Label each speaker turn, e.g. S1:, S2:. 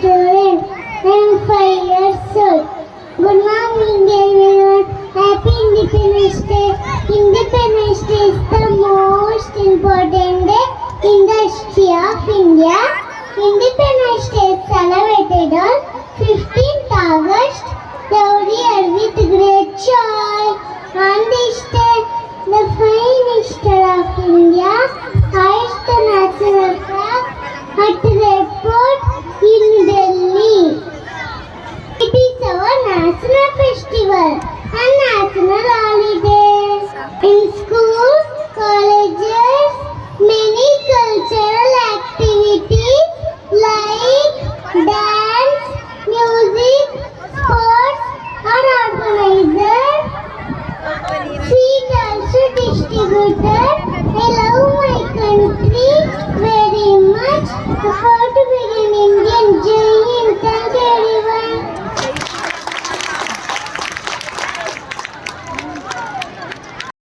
S1: student. I am 5 years old. Good morning, everyone. Happy Independence Day. Independence Day is the most important day in the history of India. Independence Day is celebrated on 15th August every year with great joy. On this day, the Prime Minister of India hoists the national flag at the airport in Delhi. It is our national festival and national holiday. In school, colleges, many cultural